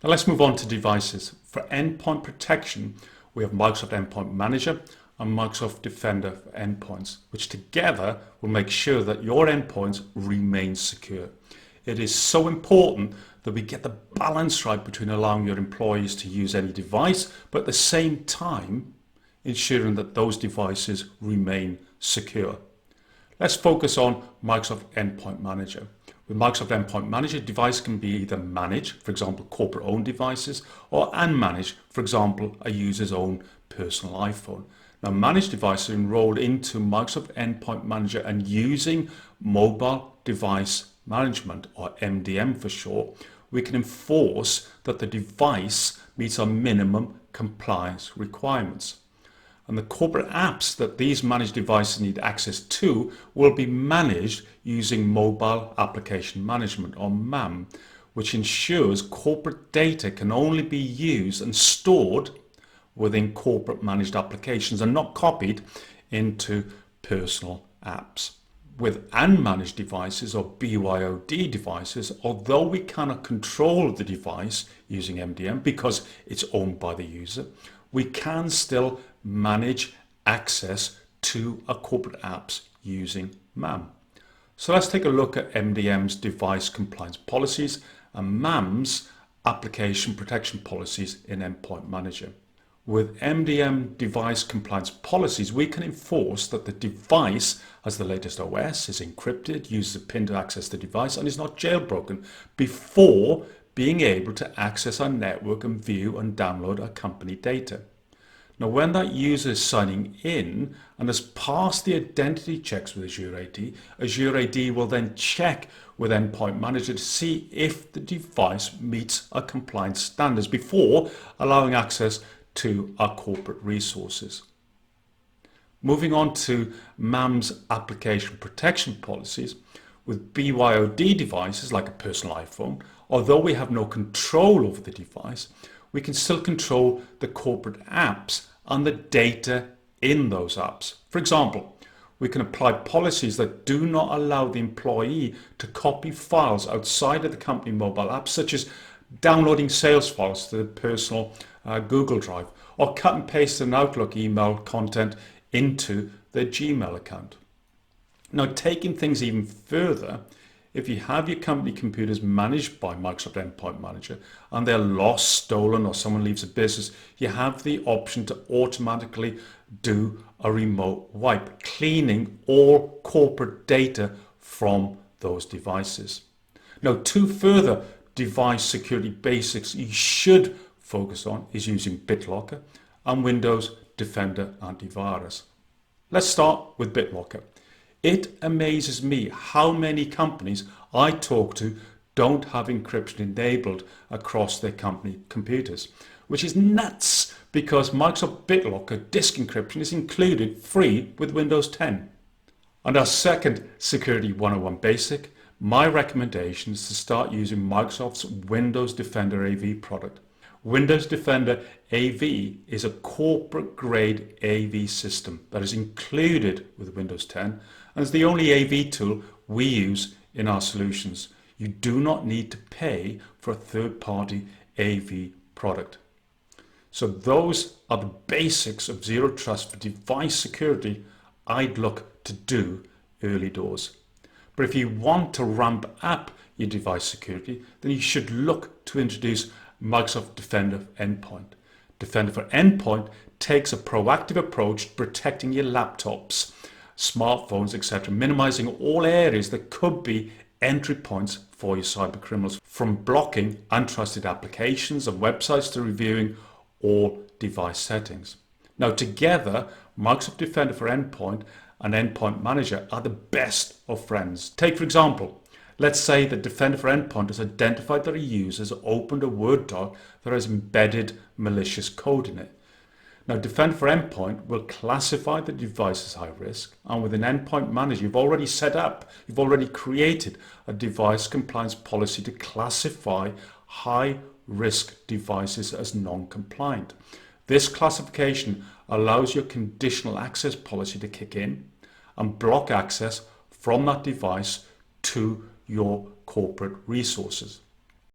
Now let's move on to devices. For endpoint protection, we have Microsoft Endpoint Manager and Microsoft Defender for endpoints, which together will make sure that your endpoints remain secure. It is so important that we get the balance right between allowing your employees to use any device, but at the same time, ensuring that those devices remain secure. Let's focus on Microsoft Endpoint Manager. With Microsoft Endpoint Manager, device can be either managed, for example, corporate-owned devices, or unmanaged, for example, a user's own personal iPhone. Now, managed devices are enrolled into Microsoft Endpoint Manager and using mobile device management, or MDM for short, we can enforce that the device meets our minimum compliance requirements. And the corporate apps that these managed devices need access to will be managed using Mobile Application Management, or MAM, which ensures corporate data can only be used and stored within corporate managed applications and not copied into personal apps. With unmanaged devices, or BYOD devices, although we cannot control the device using MDM because it's owned by the user, we can still manage access to our corporate apps using MAM. So let's take a look at MDM's device compliance policies and MAM's application protection policies in Endpoint Manager. With MDM device compliance policies, we can enforce that the device has the latest OS, is encrypted, uses a PIN to access the device, and is not jailbroken before being able to access our network and view and download our company data. Now, when that user is signing in and has passed the identity checks with Azure AD, Azure AD will then check with Endpoint Manager to see if the device meets our compliance standards before allowing access to our corporate resources. Moving on to MAM's application protection policies, with BYOD devices like a personal iPhone, although we have no control over the device, we can still control the corporate apps and the data in those apps. For example, we can apply policies that do not allow the employee to copy files outside of the company mobile apps, such as downloading sales files to the personal Google Drive, or cut and paste an Outlook email content into their Gmail account. Now, taking things even further, if you have your company computers managed by Microsoft Endpoint Manager and they're lost, stolen, or someone leaves a business, you have the option to automatically do a remote wipe, cleaning all corporate data from those devices. Now, two further device security basics you should focus on is using BitLocker and Windows Defender Antivirus. Let's start with BitLocker. It amazes me how many companies I talk to don't have encryption enabled across their company computers, which is nuts because Microsoft BitLocker disk encryption is included free with Windows 10. And our second Security 101 basic, my recommendation is to start using Microsoft's Windows Defender AV product. Windows Defender AV is a corporate grade AV system that is included with Windows 10 and is the only AV tool we use in our solutions. You do not need to pay for a third-party AV product. So those are the basics of Zero Trust for device security I'd look to do early doors. But if you want to ramp up your device security, then you should look to introduce Microsoft Defender for Endpoint. Defender for Endpoint takes a proactive approach to protecting your laptops, smartphones, etc., minimizing all areas that could be entry points for your cyber criminals, from blocking untrusted applications and websites to reviewing all device settings. Now, together, Microsoft Defender for Endpoint and Endpoint Manager are the best of friends. Take, for example, let's say that Defender for Endpoint has identified that a user has opened a Word doc that has embedded malicious code in it. Now, Defender for Endpoint will classify the device as high risk, and with an Endpoint Manager, you've already created a device compliance policy to classify high risk devices as non-compliant. This classification allows your conditional access policy to kick in and block access from that device to your corporate resources.